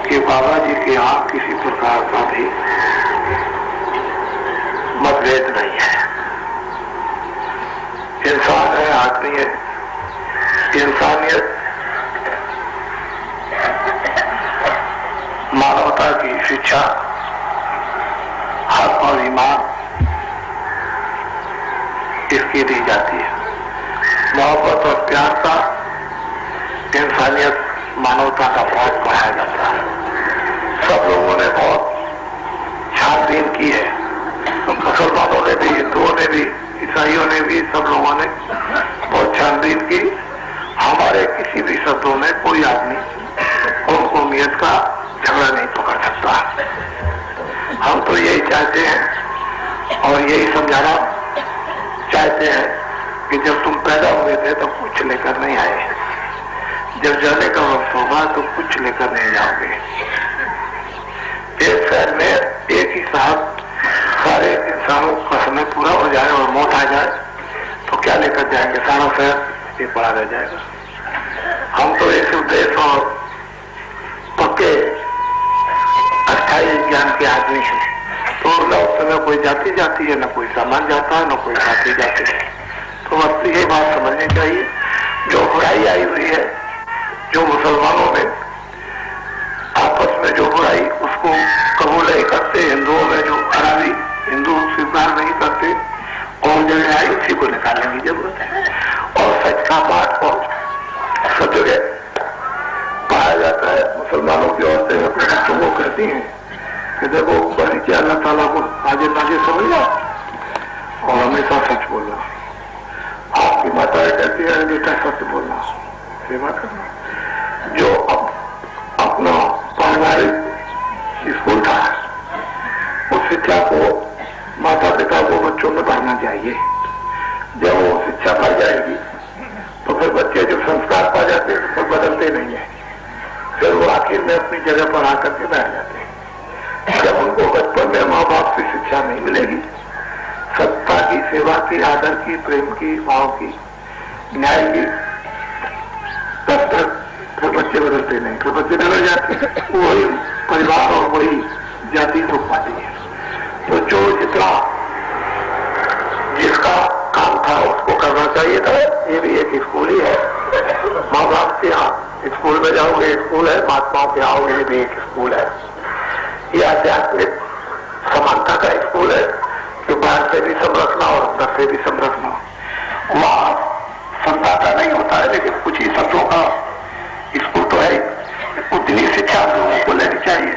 कि बाबा जी के यहाँ किसी प्रकार का भी मतभेद नहीं है। इंसान है, आदमी है, इंसानियत मानवता की शिक्षा हक और ईमान इसकी दी जाती है। मोहब्बत और प्यार का इंसानियत मानवता का बहुत बढ़ाया जाता है। सब लोगों ने बहुत छानबीन की है, मुसलमानों ने भी, हिंदुओं ने भी, ईसाइयों ने भी, सब लोगों ने बहुत छानबीन की। हमारे किसी भी शब्दों में कोई आदमी कौम कौमियत का झगड़ा नहीं पकड़ सकता। हम तो यही चाहते हैं और यही समझाना चाहते हैं कि जब तुम पैदा हुए थे तो कुछ लेकर नहीं आए, जब जाने का वक्त होगा तो कुछ लेकर नहीं जाओगे। एक शहर में एक ही साथ सारे इंसानों का समय पूरा हो जाए और मौत आ जाए तो क्या लेकर जाएंगे? सारा शहर एक बड़ा रह जाएगा। हम तो ऐसे उद्देश्य और पक्के अस्थायी ज्ञान के आदमी हैं, तो न उस समय कोई जाति जाती है, न कोई सामान जाता है, न कोई जाति जाती है। तो बस ये बात समझनी चाहिए, जो बुराई आई हुई है, जो मुसलमानों में आपस में जो बुराई उसको कबूल नहीं करते, हिंदुओं में जो खराबी हिंदू स्वीकार नहीं करते, और जगह आई उसी को निकालने की जरूरत है। और सच का बात को सब जगह पाया जाता है। मुसलमानों की औरतें अपने बच्चों को कहती हैं कि देखो बच्चे अल्लाह ताला को आजे नाजे समझना और हमेशा सच बोलना। आपकी माताएं कहती है बेटा सच बोलना, सेवा करना। जो अपना पारिवारिक स्कूल था उस शिक्षा को माता पिता को बच्चों में पढ़ना चाहिए। जब वो शिक्षा पा जाएगी तो फिर बच्चे जो संस्कार पा जाते हैं तो बदलते नहीं है, फिर वो आखिर में अपनी जगह पर आकर के बैठ जाते हैं। जब उनको बचपन में माँ बाप की शिक्षा नहीं मिलेगी, सत्ता की, सेवा की, आदर की, प्रेम की, भाव की, न्याय की, तब तक फिर बच्चे बदलते नहीं, फिर बच्चे बदल जाते हैं। वही परिवार और वही जाति तो पाती है। तो जो जितना जिसका काम था उसको करना चाहिए था। ये भी एक स्कूल ही है। माँ बाप के यहाँ स्कूल में जाओगे स्कूल है, महात्माओं के आओगे ये भी एक स्कूल है। ये आध्यात्मिक समानता का स्कूल है कि बाहर से भी संरचना और अंदर से भी संरचना। वहाँ संताता नहीं होता है, लेकिन कुछ ही शब्दों का स्कूल तो है। उतनी शिक्षा हम लोगों को लेनी चाहिए।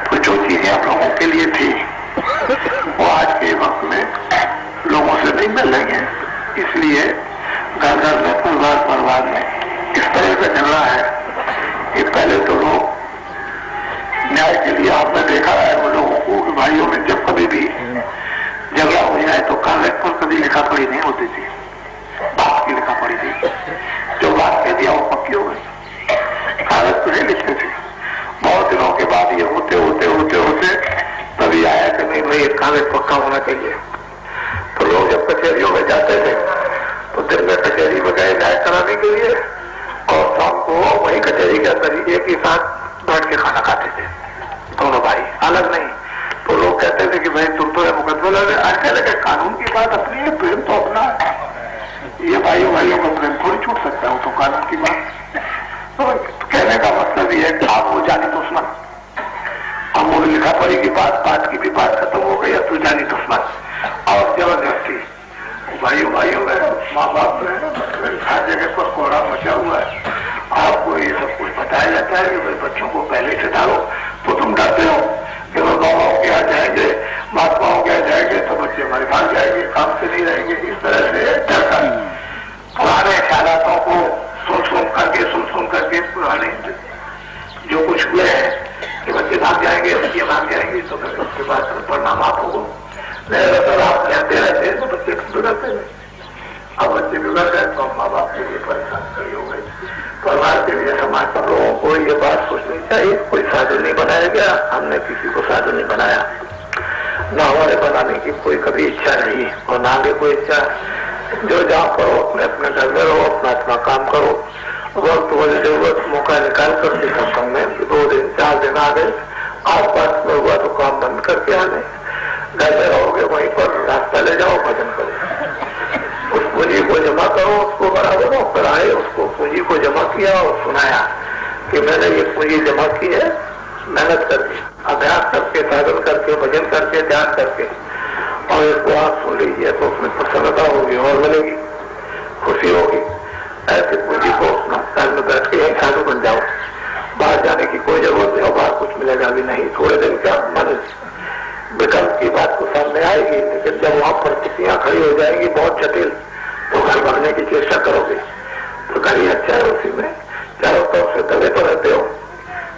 तो जो चीजें हम लोगों के लिए थी वो आज के वक्त में लोगों से नहीं मिल रही है। इसलिए घर घर में, परिवार परिवार में इस तरह से चल रहा है कि पहले तो लोग न्याय के लिए आपने देखा है वो लोगों को कि भाइयों में जब कभी भी झगड़ा हो जाए तो कागज पर कभी लिखा पढ़ी नहीं होती थी, बात की लिखा पढ़ी थी। जो बात कह दिया वो पक्की हो गई, कागज पर नहीं लिखते थे। बहुत दिनों के बाद ये होते होते होते होते तभी आया कि नहीं भाई कागज पक्का होना चाहिए। तो लोग जब कचहरियों में जाते थे तो दिन में कचहरी में गए न्याय कराने के लिए और शाम को वही कचहरी के अंदर ही एक ही साथ बैठ के खाना खाते थे, दोनों भाई अलग नहीं। तो लोग कहते थे कि भाई तुम तो मुकदमा लगे। आज कहने के कानून की बात अपनी है, प्रेम तो अपना है। ये भाइयों भाइयों का प्रेम थोड़ी छूट सकता है, वो तो कानून की बात। तो कहने का मतलब ये है कि आप वो जानी दुश्मन, अब वो लिखा पढ़ी की बात की भी बात खत्म हो गई, अब तू जानी दुश्मन और जबरदस्ती। भाइयों भाइयों में, माँ बाप में हर जगह पर कोहरा मचा हुआ है। आपको ये सब कुछ बताया जाता है कि भाई बच्चों को पहले से डालो, तो तुम डरते हो कि वो बाबाओं के यहाँ जाएंगे, महात्माओं के यहाँ जाएंगे तो बच्चे हमारे भाग जाएंगे, काम से नहीं रहेंगे। इस तरह से डरकर पुराने ख्यालों को सुन करके पुराने जो कुछ हुए हैं कि बच्चे भाग जाएंगे, बच्चे भाग जाएंगे तो फिर उसके बाद पढ़ना माफ होगा। आप कहते रहते हैं तो बच्चे बिगड़ते नहीं। अब बच्चे बिगड़ गए तो माँ बाप के लिए परेशान खड़ी हो गई। परिवार के लिए, समाज पर लोगों को ये बात सोचनी चाहिए। कोई साधु नहीं बनाया गया, हमने किसी को साधु नहीं बनाया, ना हमारे बनाने की कोई कभी इच्छा नहीं और ना आगे कोई इच्छा। जो जहाँ करो अपने अपने घर में रहो, अपना अपना काम करो, वक्त जरूरत मौका निकाल कर सत्संग में 2 दिन 4 दिन आ गए, आसपास में हुआ तो काम बंद करके आने, घर में रहोगे वहीं पर रास्ता ले जाओ, भजन करो, उस पूंजी को जमा करो, उसको बराबर हो कर आए, उसको पूंजी को जमा किया और सुनाया कि मैंने ये पूंजी जमा की है, मेहनत करके, अभ्यास करके, साधन करके, भजन करके, ध्यान करके, और इसको आप सुन लीजिए तो उसमें प्रसन्नता होगी और मिलेगी, खुशी होगी। ऐसे पूंजी को घर में बैठ के यही साधु बन जाओ, बाहर जाने की कोई जरूरत नहीं, और बाहर कुछ मिलेगा भी नहीं। थोड़े दिन का मन विकल्प की बात तो सामने आएगी, लेकिन जब वहां परिस्थितियां खड़ी हो जाएंगी बहुत जटिल, तो घर भागने की चेष्टा करोगे तो घर ही अच्छा है, उसी में चारों तरफ से दबे तो रहते हो,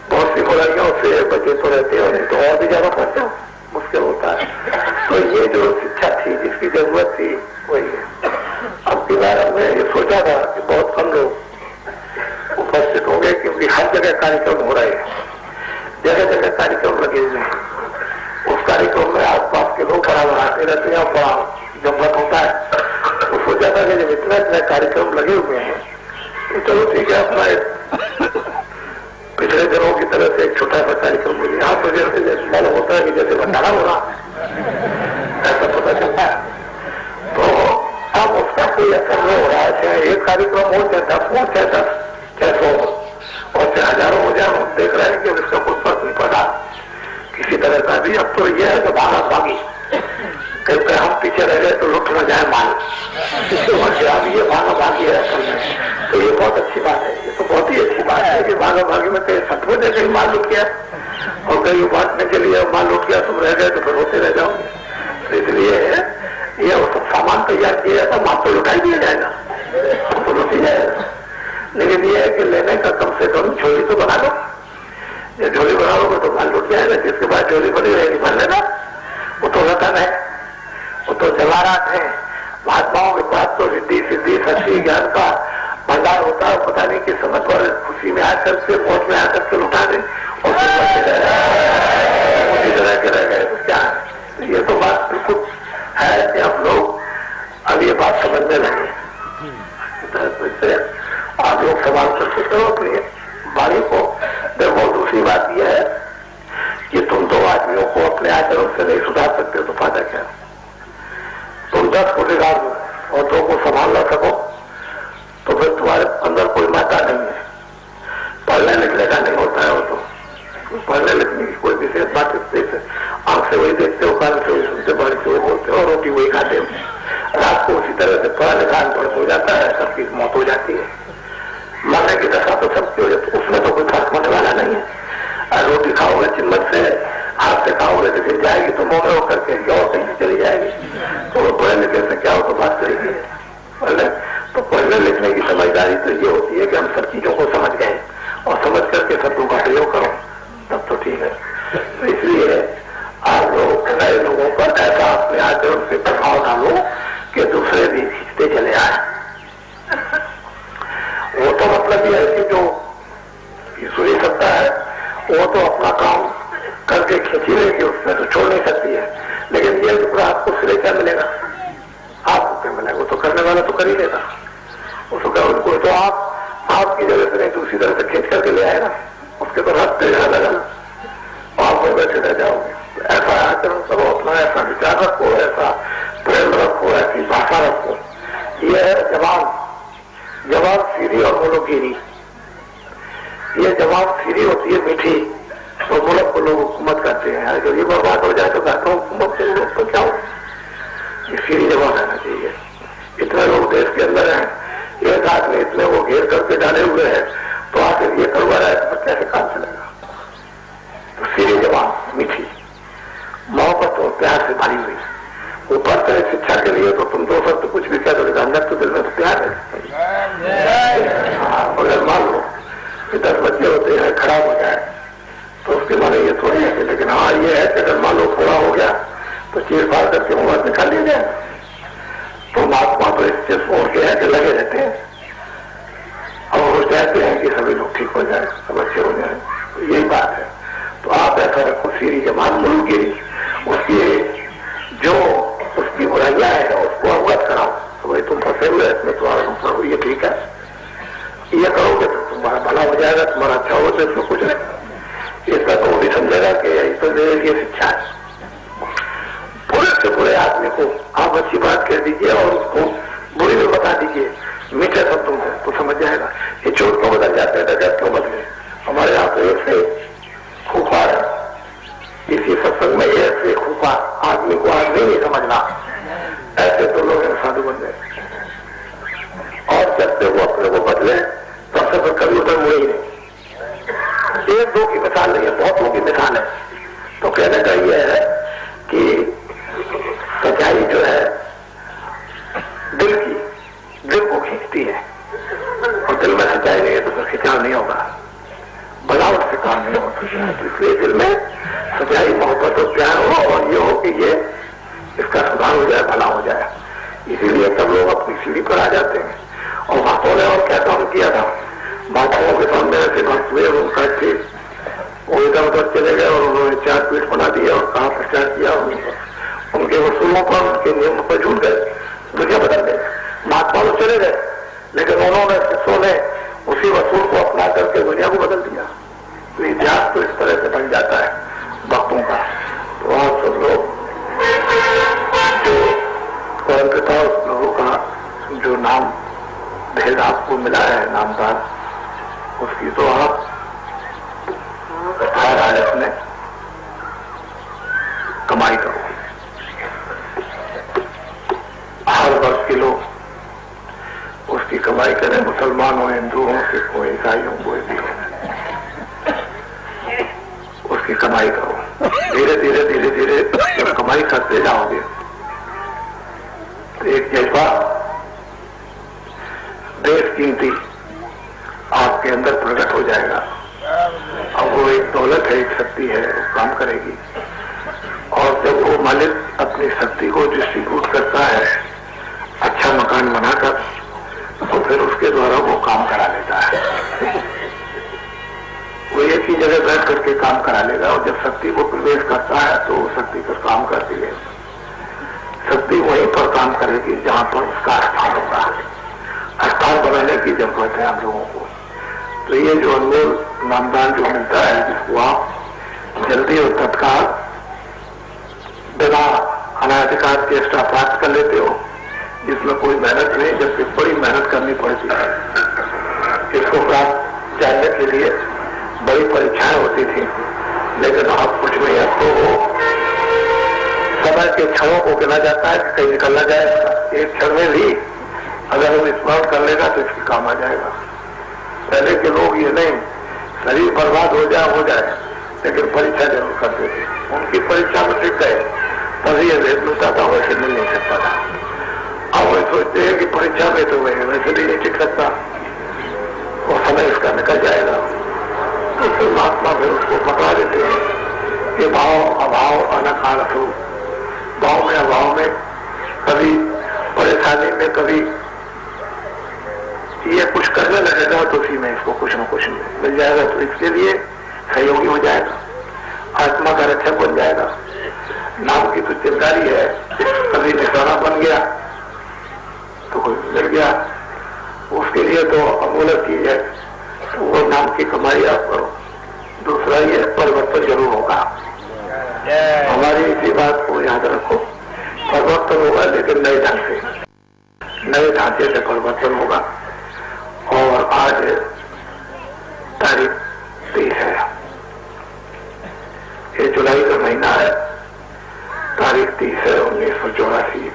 बहुत सी बुराइयों से बचे तो रहते हो, नहीं तो और भी ज्यादा फंसते हो, मुश्किल होता है। तो ये जो शिक्षा थी जिसकी जरूरत थी वही है। अब की बार हमने ये सोचा था कि बहुत कम लोग उपस्थित होंगे, क्योंकि हर जगह कार्यक्रम हो रहे हैं, जगह जगह कार्यक्रम लगे हुए हैं। उस कार्यक्रम में आसपास के लोग बराबर आते रहते हैं, बड़ा जमघट होता है। तो सोचा था कि जब इतना इतना कार्यक्रम लगे हुए हैं तो चलो ठीक है, अपना पिछले दिनों की तरह से एक छोटा सा कार्यक्रम हो गया। तो जैसे मालूम होता है कि जैसे भंडारा हो रहा ऐसा पता चलता है। तो अब उसका कोई असर नहीं हो रहा है, चाहे एक कार्यक्रम हो, चाहे 10 हो, चाहे 100 हो, और चाहे हजारों हो जाए, हम देख रहे हैं कि उसका कोई फर्क नहीं पड़ा किसी तरह का भी। अब तो यह है कि भागा भागी, क्योंकि हम पीछे रह गए तो लुट न जाए माल, अब ये भागा भागी है असल में। तो ये बहुत अच्छी बात है, ये तो बहुत ही अच्छी बात है कि भागा भागी में कहीं सतवे ने कहीं माल लुट गया और कहीं बांटने के लिए माल लुट गया, तुम रह गए तो फिर होते रह जाओगे। तो इसलिए ये सब सामान तैयार किया जाता, माल तो लुटाई दिया जाएगा, तो लुट ही जाएगा। लेकिन ये है कि लेने का कम से कम झोली तो बना लो, ये झोली बना लोगे तो माल लुट जाएगा, जिसके बाद झोली बनी रहेगी भर लेना। वो तो रतन है, वो तो जवाहरात है। महात्माओं के पास तो रिद्धि सिद्धि शक्ति ज्ञान का भंडार होता है, पता नहीं कि समय पर खुशी में आकर के, मौज में आकर के लुटा दे और फिर उसी तरह के रह गए। तो क्या है, ये तो बात बिल्कुल है कि आप लोग अब ये बात समझने लगे। आप लोग सवाल करते करो अपनी वाणी को। देखो दूसरी बात यह है कि तुम 2 आदमियों को अपने आचरण से नहीं सुधार सकते तो फायदा क्या। तुम 10 को बिगाड़ दो और 2 को संभाल ना सको तो फिर तुम्हारे अंदर कोई माता नहीं है। पढ़ने लिखने का नहीं होता है वो तो, पढ़ने लिखने की कोई विशेष बात इस आंख से वही देखते हो, कान से वही सुनते, बाढ़ से वही बोलते हो, रोटी वही खाते हो। रात को उसी तरह से पढ़ा लिखा अनपढ़ हो जाता है, सबकी मौत हो जाती है। मरने की दशा तो सबकी हो जाती है, उसमें तो कोई फर्क होने वाला नहीं है। रोटी खाओगे चिम्मच से, हाथ से खाओगे तो फिर जाएगी तो मुंह में होकर के और कहीं चली जाएगी। तो पढ़ने लिखने से क्या हो तो बात करेगी। तो पढ़ने लिखने की समझदारी तो ये होती है कि हम सब चीजों को समझ गए और समझ करके शब्दों का प्रयोग करो, तब तो ठीक है। तो इसलिए आप लोग नए लोगों पर ऐसा अपने आचरण से प्रभाव डालो कि दूसरे भी खींचते चले आए। वो तो मतलब ये है कि जो सुनी सकता है वो तो अपना काम करके खींची लेगी, उसमें तो छोड़ नहीं सकती है। लेकिन ये टुकड़ा आपको सिरे क्या मिलेगा, आपको क्या मिलेगा, वो तो करने वाला तो कर ही लेगा। उसको क्या, उनको तो आपकी जगह से नहीं दूसरी तरह से खींच करके ले आएगा, उसके तो रास्ते लगा आप लोग बैठे रह जाओगे। ऐसा आचरण करो, अपना ऐसा विचार रखो, ऐसा प्रेम रखो, ऐसी भाषा रखो। यह है जवाब सीरी और मुलुकीरी। ये जवाब सीरी होती है मीठी, तो मुल्क को लोग हुकूमत करते हैं। जब ये बर्बाद हो जाए तो कहता हूँ हुकूमत से लोग तो क्या हो, ये सीरी जवाब रहना चाहिए। इतने लोग देश के अंदर हैं, एक आदमी इतने वो घेर करके डाले हुए हैं, तो आखिर ये करवा रहा है तो कैसे काम चलेगा। तो सीरी जवाब मीठी, मोहब्बत और प्यार से भरी हुई। ऊपर से शिक्षा के लिए तो तुम 2 शब्द कुछ भी कह दोगे, अंदर तो दिल में तो प्यार है। अगर मान लो कि 10 बच्चे होते हैं, खराब हो जाए तो उसके माने ये थोड़ी है। लेकिन हाँ ये है कि अगर मान लो थोड़ा हो गया तो चीर फाड़ करके मोबाइल निकाल लिया जाए। तो महात्मा तो इससे सोच के है कि लगे रहते हैं और वो चाहते हैं कि सभी लोग ठीक हो जाए, सब अच्छे हो जाए। तो यही बात है। तो आप ऐसा रखो सीरी जमान मुलुकीरी, उसकी जो उसकी बुराइयां है उसको अवगत कराओ। तो भाई तुम फंसे हुए इसमें, तुम्हारा नुकसान, ये ठीक है, ये करोगे तो तुम्हारा भला हो जाएगा, तुम्हारा अच्छा हो तो इसमें कुछ नहीं। ये समझेगा कि यही तो मेरे लिए शिक्षा है। बुरे से बुरे आदमी को आप अच्छी बात कह दीजिए और उसको बुरी में बता दीजिए मीठे शब्दों से, तो समझ जाएगा। ये चोर क्यों बदल जाते हैं, डकैत क्यों बदले? हमारे यहाँ तो ऐसे खूंखार है, इसी सत्संग में ऐसे खूंखार आदमी को आदमी नहीं समझना, ऐसे तो लोग साधु बन गए। और जब से वो अपने को बदले तब से फिर कभी उधर मुड़े ही नहीं। एक दो की मिसाल नहीं है, बहुतों की मिसाल है। तो कहने का यह है कि सच्चाई जो है दिल को खींचती है, और दिल में सच्चाई नहीं है तो फिर खिंचाव नहीं होगा, बनावट से काम नहीं हो सकता। तो इसलिए दिल में सच्चाई, मोहब्बत और प्यार हो, और ये हो कि ये इसका सुधार हो जाए, भला हो जाए। इसीलिए सब लोग अपनी सीढ़ी पर आ जाते हैं। और भक्तों ने और क्या काम किया था, महात्माओं के सामने ऐसे भक्त हुए, उनका थे वो इधर उधर चले गए और उन्होंने 4 पीठ बना दिया और कहा प्रचार किया। उनके वसूलों पर, उनके नियम पर झूठ गए, दुनिया बदल गए। महात्मा तो चले गए, लेकिन उन्होंने शिष्यों ने उसी वसूल को अपना करके दुनिया को बदल दिया। तो इतिहास तो इस तरह से बन जाता है भक्तों का। तो आप सब लोग जो परमपिता उस लोगों का जो नाम भेद आपको मिला है, नामदान, उसकी तो आप हर हालत में कमाई करो। हर वर्ष के लोग उसकी कमाई करें, मुसलमान हो, हिंदू हो, सिख हो, ईसाई हो, कोई भी हो, उसकी कमाई करो। धीरे धीरे धीरे धीरे जब कमाई करते जाओगे तो एक जज्बा देश कीमती आपके अंदर प्रकट हो जाएगा। अब वो एक दौलत है, एक शक्ति है, वो काम करेगी। और जब वो मालिक अपनी शक्ति को डिस्ट्रीब्यूट करता है अच्छा मकान बनाकर, तो फिर उसके द्वारा वो काम करा लेता है। वो एक ही जगह बैठ करके काम करा लेगा, और जब शक्ति को प्रवेश करता है तो वो शक्ति पर काम करती है। शक्ति वहीं पर काम करेगी जहां पर उसका स्थान होगा। स्थान बनाने की जरूरत है हम लोगों को। तो ये जो अनमोल नामदान जो मिलता है, जिसको आप जल्दी और तत्काल बिना अनाधिकार चेष्टा प्राप्त कर लेते हो, जिसमें कोई मेहनत नहीं, जबकि बड़ी मेहनत करनी पड़ती है। इसको प्राप्त जानने के लिए बड़ी परीक्षाएं होती थी, लेकिन अब कुछ नहीं। अब तो समय के क्षणों को गिना जाता है कि कहीं निकलना जाए। एक क्षण में भी अगर वो स्मरण कर लेगा तो इसके काम आ जाएगा। पहले के लोग ये नहीं, शरीर बर्बाद हो जाए, लेकिन परीक्षा जरूर करते थे। उनकी परीक्षा में टिक गए तभी ये भेद मिलता था, वैसे मिल नहीं सकता था। अब वे सोचते हैं कि परीक्षा में तो वैसे भी नहीं टिक सकता, और समय इसका निकल जाएगा। तो फिर महात्मा फिर उसको पकड़ा देते हैं कि भाव अभाव अनकाल हो। भाव में अभाव में, कभी परेशानी में, कभी ये कुछ करने लगेगा तो उसी में इसको कुछ न कुछ मिल जाएगा। तो इसके लिए सहयोगी हो जाएगा, आत्मा का रक्षक बन जाएगा। नाम की तो चिंगारी है, कभी निशाना बन गया तो कोई मिल गया, उसके लिए तो अमूल्य चीज है। तो वो नाम की कमाई आप करो। दूसरा ये परिवर्तन जरूर होगा। हमारी इसी बात को याद रखो, परिवर्तन होगा, लेकिन नए ढंग से, नए ढांचे से परिवर्तन होगा। और आज तारीख 30 है, ये जुलाई का महीना है, तारीख 30 है, 1984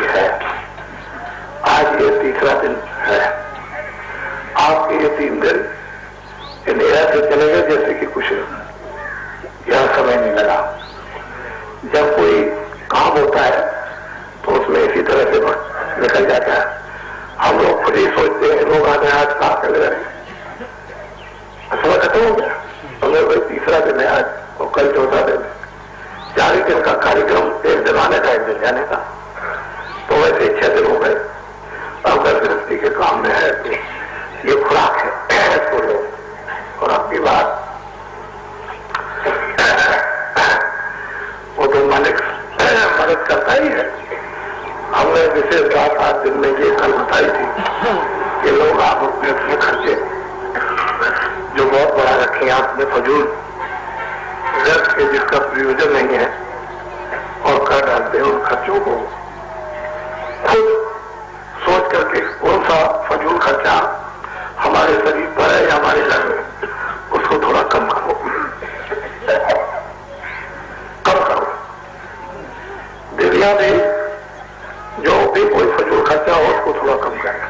है। आज ये तीसरा दिन है। आपके ये 3 दिन इन ऐसे चले गए जैसे कि कुछ यह समय नहीं लगा। जब कोई काम होता है तो उसमें इसी तरह से निकल जाता है। हम लोग खुद ही सोचते हैं, लोग आते हैं आज कहाँ चले गए, समय खत्म हो गया, अगर कोई तीसरा दिन है आज और कल चौथा दिन है। 4 दिन का कार्यक्रम, 1 दिन आने का 1 दिन जाने का, तो वैसे 6 दिन हो गए। अगर गृहस्थी के काम में है तो ये खुराक है इसको लो। और आपकी बात वो तो मालिक मदद करता ही है। हमने विशेष बात आज दिन में ये कल बताई थी कि लोग आप अपने खर्चे जो बहुत बड़ा रखे, आपने फजूल जिसका प्रयोजन नहीं है और कर डालते हैं उन खर्चों को खुद सोच करके कौन सा फजूल खर्चा हमारे शरीर पर है या हमारे घर में, उसको थोड़ा कम करो, कम करो। देवियां भी जो भी कोई फजूल खर्चा हो उसको थोड़ा कम करें,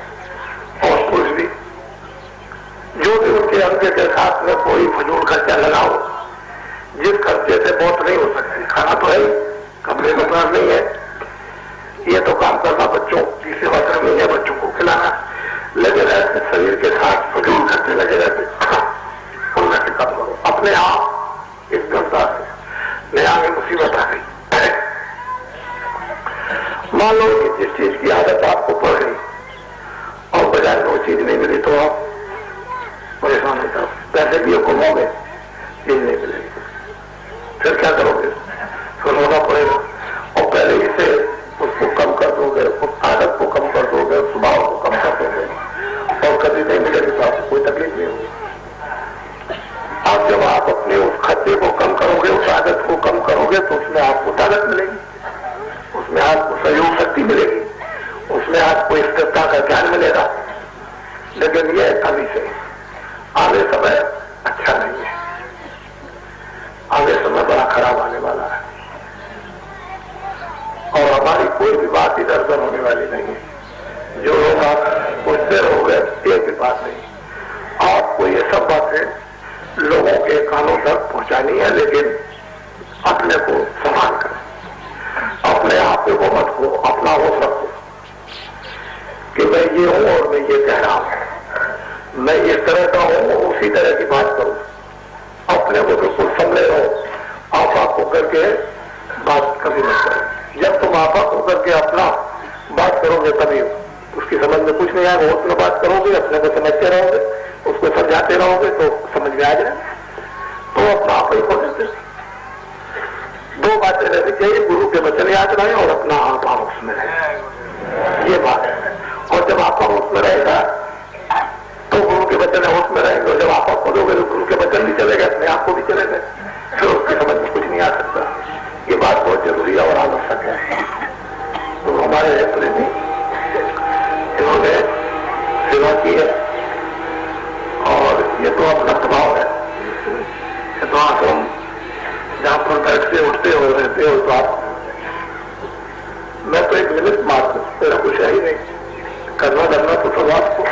और पुरुष भी जो भी उनके अंग के साथ में कोई फजूल खर्चा लगाओ, जिस खर्चे से बहुत नहीं हो सकती। खाना तो है ही, कपड़े तो काम नहीं है, ये तो काम करना बच्चों की सेवा करनी है, बच्चों को खिलाना, लगे रहते शरीर के साथ फजूल खर्चे लगे रहते, उनमें से कम करो अपने आप। इस गंदा से नया में मुसीबत आ गई। मान लो कि जिस चीज की आदत आपको पड़ गई और बाजार में वो चीज नहीं मिली तो आप परेशान होता, पैसे भी घूमोगे, चीज नहीं मिलेगी, फिर क्या करोगे? फिर रोना पड़ेगा, और पहले इसे उसको कम कर दोगे, उस आदत को कम कर दोगे, उस स्वभाव को कम कर दोगे, और कभी नहीं मिलेगी तो आपको कोई तकलीफ नहीं होगी। अब जब आप अपने उस खर्चे को कम करोगे, उस आदत को कम करोगे, तो उसमें आपको ताकत मिलेगी, उसमें आपको सहयोग शक्ति मिलेगी, उसमें आपको स्थिरता का ज्ञान मिलेगा। लेकिन ये अभी से आगे समय अच्छा नहीं है, आगे समय बड़ा खराब आने वाला है, और हमारी कोई भी बात इधर उधर होने वाली नहीं है। जो लोग आप पूछते रहोगे एक भी बात नहीं, आपको ये सब बातें लोगों के कानों तक पहुंचानी है, लेकिन अपने को संभाल कर, अपने आप पे वो मत हो, अपना हो रखो कि मैं ये हूं और मैं ये कह रहा हूं, मैं इस तरह का हूं, उसी तरह की बात करूं, अपने को बिल्कुल समझे रहो, आप होकर के बात कभी मत करो। जब तुम आप होकर के अपना बात करोगे तभी उसकी समझ में कुछ नहीं आएगा, उसमें बात करोगे, अपने को समझते रहोगे, उसको समझाते रहोगे तो समझ में आ जाए, तो अपना आप ही हो जाते। दो बातें रहनी चाहिए, गुरु के वचन याद रहे और अपना आप उसमें रहे, ये बात है। और जब आप उसमें रहेगा तो गुरु के वचन उसमें रहेंगे, और जब आप खोलोगे तो गुरु के वचन भी चले गए, अपने आप को भी चले गए, फिर उसकी समझ में कुछ नहीं आ सकता। ये बात बहुत जरूरी और आवश्यक है। तो हमारे प्रेमी इन्होंने सेवा की है, और ये तो अपना स्वभाव है, ये तो आश्रम जहां पर बैठते उठते हो रहते हो, तो आप मैं तो एक निमित्त मात्र, मेरा कुछ है ही नहीं, करना धरना तो सब आपको,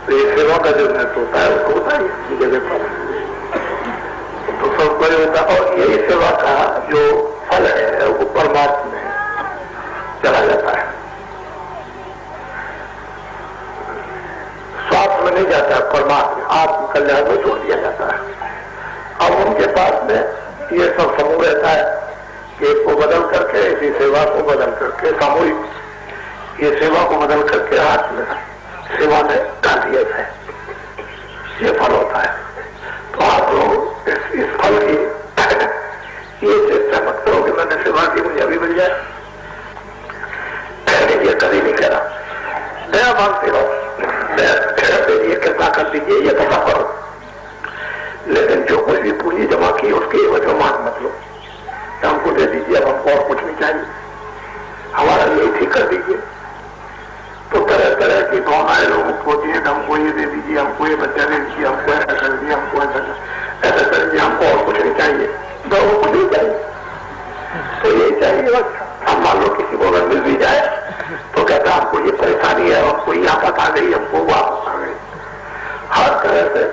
तो ये सेवा का जो महत्व होता है उसको होता है जगह पर, तो सब बड़े होता है। और यही सेवा का जो फल है वो परमात्मा में चला जाता है, स्वार्थ में नहीं जाता है, परमात्मा आत्म कल्याण में जोड़ दिया जाता है। अब उनके पास में ये सब समूह रहता है कि एक को बदल करके, इसी सेवा को बदल करके, सामूहिक ये सेवा को बदल करके हाथ में सेवा में डाल दिया जाए, ये फल होता है। तो आप लोग इस फल की ये चेष्टा मत करो कि मैंने सेवा की मुझे अभी मिल जाए, ये कभी नहीं करा। दया मांगते रहो, ये कृपा कर दीजिए, ये पता करो, लेकिन जो कोई भी पूंजी जमा की उसकी वजह मान मत लो, हमको दे दीजिए, अब हमको और कुछ नहीं चाहिए, हमारा यही ठीक कर दीजिए। तो तरह तरह की भावनाएं लोगों को होती है, हमको ये दे दीजिए, हमको ये बच्चा दे दीजिए, हमको ऐसा कर दीजिए, हमको ऐसा कर दीजिए, हमको और कुछ नहीं चाहिए, लोगों को नहीं चाहिए, तो यही चाहिए बस। अब मान लो किसी को अगर मिल भी जाए तो कहता हमको ये परेशानी है, हमको ये आफत आ गई, हमको वापस आ गई, हर तरह से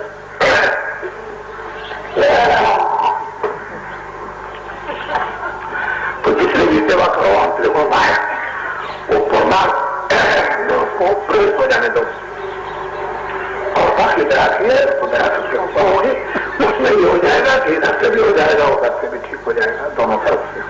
तो जिसने भी सेवा करो आंतरिक होता है, वो परमात्मा उसको प्रेरित हो जाने दो, और बाकी रखिए तो दया करके ऊपर होगी, उसमें ये हो जाएगा कि इधर से भी हो जाएगा, उधर से भी ठीक हो जाएगा, दोनों तरफ से।